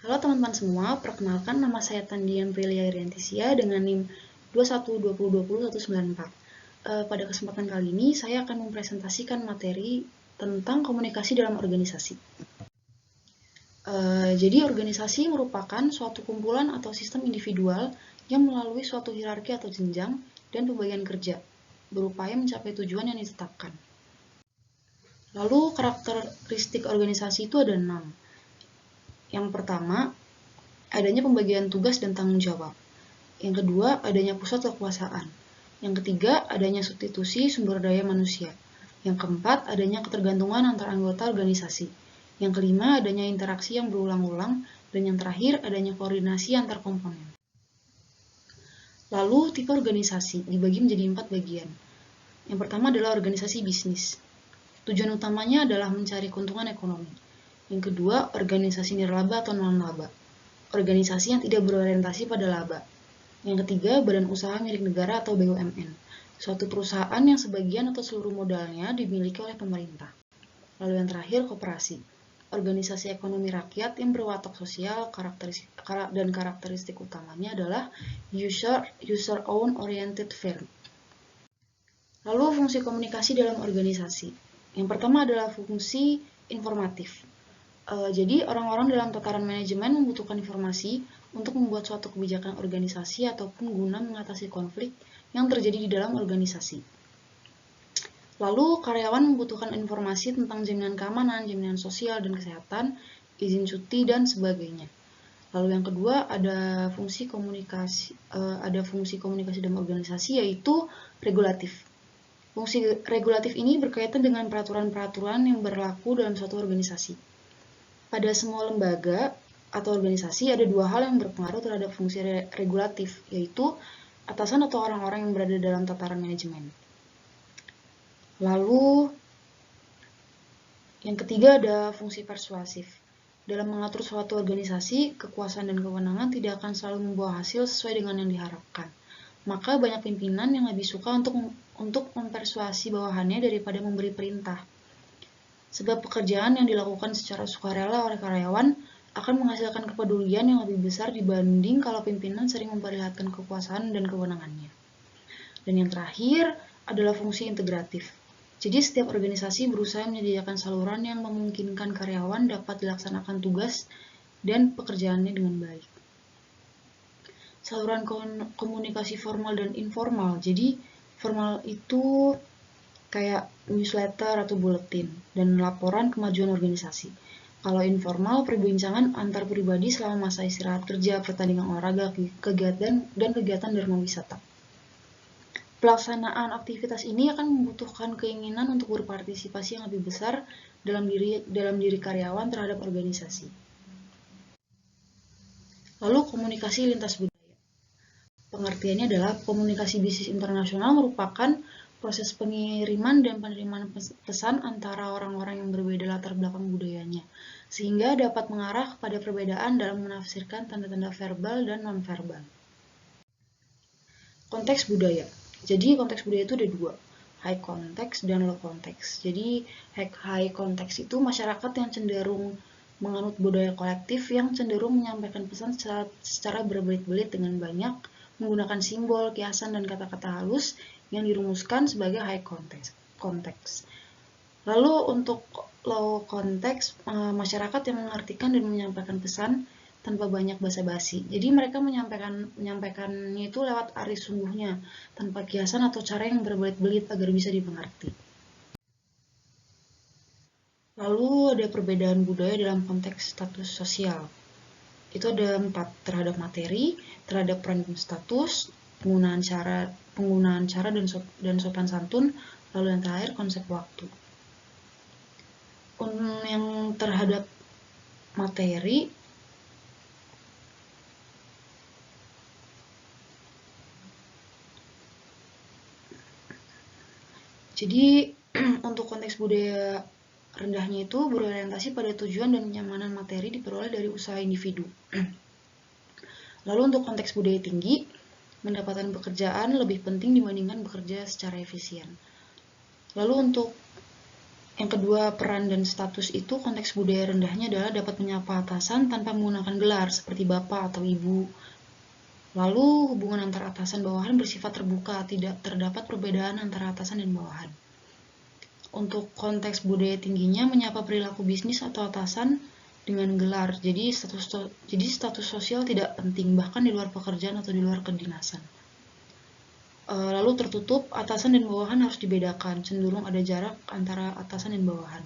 Halo teman-teman semua, perkenalkan nama saya Tandian Prilia Iriantisia dengan NIM 2120201194. Pada kesempatan kali ini, saya akan mempresentasikan materi tentang komunikasi dalam organisasi. Jadi, organisasi merupakan suatu kumpulan atau sistem individual yang melalui suatu hierarki atau jenjang dan pembagian kerja, berupaya mencapai tujuan yang ditetapkan. Lalu, karakteristik organisasi itu ada 6. Yang pertama, adanya pembagian tugas dan tanggung jawab. Yang kedua, adanya pusat kekuasaan. Yang ketiga, adanya substitusi sumber daya manusia. Yang keempat, adanya ketergantungan antar anggota organisasi. Yang kelima, adanya interaksi yang berulang-ulang. Dan yang terakhir, adanya koordinasi antar komponen. Lalu, tipe organisasi dibagi menjadi 4 bagian. Yang pertama adalah organisasi bisnis. Tujuan utamanya adalah mencari keuntungan ekonomi. Yang kedua, organisasi nirlaba atau non-laba. Organisasi yang tidak berorientasi pada laba. Yang ketiga, badan usaha milik negara atau BUMN. Suatu perusahaan yang sebagian atau seluruh modalnya dimiliki oleh pemerintah. Lalu yang terakhir, koperasi. Organisasi ekonomi rakyat yang berwatak sosial dan karakteristik utamanya adalah user-owned oriented firm. Lalu fungsi komunikasi dalam organisasi. Yang pertama adalah fungsi informatif. Jadi orang-orang dalam tataran manajemen membutuhkan informasi untuk membuat suatu kebijakan organisasi ataupun guna mengatasi konflik yang terjadi di dalam organisasi. Lalu karyawan membutuhkan informasi tentang jaminan keamanan, jaminan sosial dan kesehatan, izin cuti dan sebagainya. Lalu yang kedua ada fungsi komunikasi dalam organisasi yaitu regulatif. Fungsi regulatif ini berkaitan dengan peraturan-peraturan yang berlaku dalam suatu organisasi. Pada semua lembaga atau organisasi ada dua hal yang berpengaruh terhadap fungsi regulatif, yaitu atasan atau orang-orang yang berada dalam tataran manajemen. Lalu, yang ketiga ada fungsi persuasif. Dalam mengatur suatu organisasi, kekuasaan dan kewenangan tidak akan selalu membawa hasil sesuai dengan yang diharapkan. Maka banyak pimpinan yang lebih suka untuk mempersuasi bawahannya daripada memberi perintah. Sebab pekerjaan yang dilakukan secara sukarela oleh karyawan akan menghasilkan kepedulian yang lebih besar dibanding kalau pimpinan sering memperlihatkan kekuasaan dan kewenangannya. Dan yang terakhir adalah fungsi integratif. Jadi setiap organisasi berusaha menyediakan saluran yang memungkinkan karyawan dapat dilaksanakan tugas dan pekerjaannya dengan baik. Saluran komunikasi formal dan informal. Jadi formal itu kayak newsletter atau buletin dan laporan kemajuan organisasi. Kalau informal, perbincangan antar pribadi selama masa istirahat kerja, pertandingan olahraga, kegiatan derma wisata. Pelaksanaan aktivitas ini akan membutuhkan keinginan untuk berpartisipasi yang lebih besar dalam diri karyawan terhadap organisasi. Lalu komunikasi lintas budaya. Pengertiannya adalah komunikasi bisnis internasional merupakan proses pengiriman dan penerimaan pesan antara orang-orang yang berbeda latar belakang budayanya, sehingga dapat mengarah kepada perbedaan dalam menafsirkan tanda-tanda verbal dan non-verbal. Konteks budaya. Jadi konteks budaya itu ada dua, high context dan low context. Jadi high context itu masyarakat yang cenderung menganut budaya kolektif yang cenderung menyampaikan pesan secara berbelit-belit dengan banyak menggunakan simbol, kiasan, dan kata-kata halus yang dirumuskan sebagai high context. Lalu untuk low context, masyarakat yang mengartikan dan menyampaikan pesan tanpa banyak basa-basi. Jadi mereka menyampaikannya itu lewat aris sungguhnya, tanpa kiasan atau cara yang berbelit-belit agar bisa dimengerti. Lalu ada perbedaan budaya dalam konteks status sosial. Itu ada 4, terhadap materi, terhadap peran status, penggunaan cara dan sopan santun, lalu yang terakhir konsep waktu. Yang terhadap materi, jadi untuk konteks budaya rendahnya itu berorientasi pada tujuan dan kenyamanan materi diperoleh dari usaha individu. Lalu untuk konteks budaya tinggi, mendapatkan pekerjaan lebih penting dibandingkan bekerja secara efisien. Lalu untuk Yang kedua, peran dan status itu konteks budaya rendahnya adalah dapat menyapa atasan tanpa menggunakan gelar seperti bapak atau ibu. Lalu, hubungan antara atasan dan bawahan bersifat terbuka, tidak terdapat perbedaan antara atasan dan bawahan. Untuk konteks budaya tingginya menyapa perilaku bisnis atau atasan dengan gelar. Jadi status sosial tidak penting bahkan di luar pekerjaan atau di luar kedinasan. Lalu tertutup, atasan dan bawahan harus dibedakan, cenderung ada jarak antara atasan dan bawahan.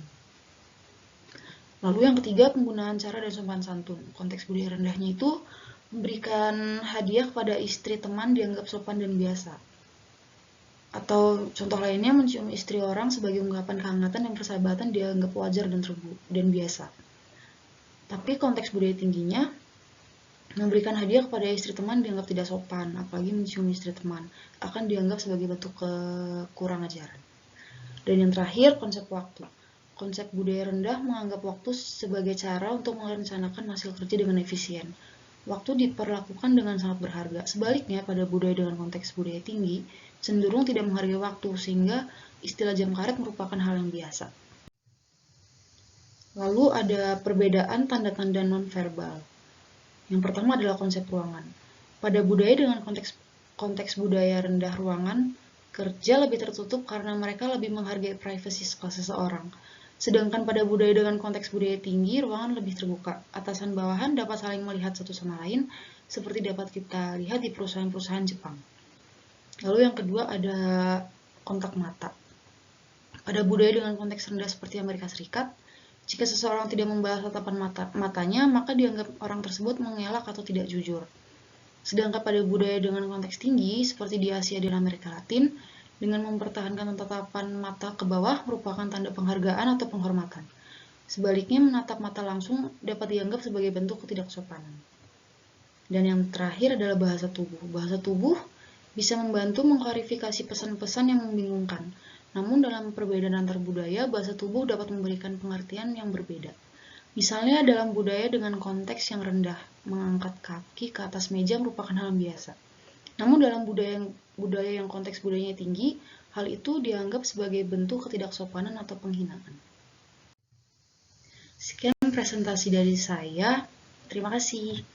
Lalu yang ketiga, penggunaan cara dan sopan santun. Konteks budaya rendahnya itu memberikan hadiah kepada istri teman dianggap sopan dan biasa. Atau contoh lainnya, mencium istri orang sebagai ungkapan kehangatan dan persahabatan dianggap wajar dan biasa. Tapi konteks budaya tingginya, memberikan hadiah kepada istri teman dianggap tidak sopan, apalagi mencium istri teman, akan dianggap sebagai bentuk kurang ajaran. Dan yang terakhir, konsep waktu. Konsep budaya rendah menganggap waktu sebagai cara untuk merencanakan hasil kerja dengan efisien. Waktu diperlakukan dengan sangat berharga. Sebaliknya, pada budaya dengan konteks budaya tinggi, cenderung tidak menghargai waktu, sehingga istilah jam karet merupakan hal yang biasa. Lalu ada perbedaan tanda-tanda non-verbal. Yang pertama adalah konsep ruangan. Pada budaya dengan konteks budaya rendah, ruangan kerja lebih tertutup karena mereka lebih menghargai privasi seseorang. Sedangkan pada budaya dengan konteks budaya tinggi, ruangan lebih terbuka. Atasan bawahan dapat saling melihat satu sama lain, seperti dapat kita lihat di perusahaan-perusahaan Jepang. Lalu yang kedua ada kontak mata. Pada budaya dengan konteks rendah seperti Amerika Serikat, jika seseorang tidak membalas tatapan matanya, maka dianggap orang tersebut mengelak atau tidak jujur. Sedangkan pada budaya dengan konteks tinggi, seperti di Asia dan Amerika Latin, dengan mempertahankan tatapan mata ke bawah merupakan tanda penghargaan atau penghormatan. Sebaliknya, menatap mata langsung dapat dianggap sebagai bentuk ketidaksopanan. Dan yang terakhir adalah bahasa tubuh. Bahasa tubuh bisa membantu mengklarifikasi pesan-pesan yang membingungkan. Namun dalam perbedaan antar budaya, bahasa tubuh dapat memberikan pengertian yang berbeda. Misalnya dalam budaya dengan konteks yang rendah, mengangkat kaki ke atas meja merupakan hal biasa. Namun dalam budaya yang konteks budayanya tinggi, hal itu dianggap sebagai bentuk ketidaksopanan atau penghinaan. Sekian presentasi dari saya. Terima kasih.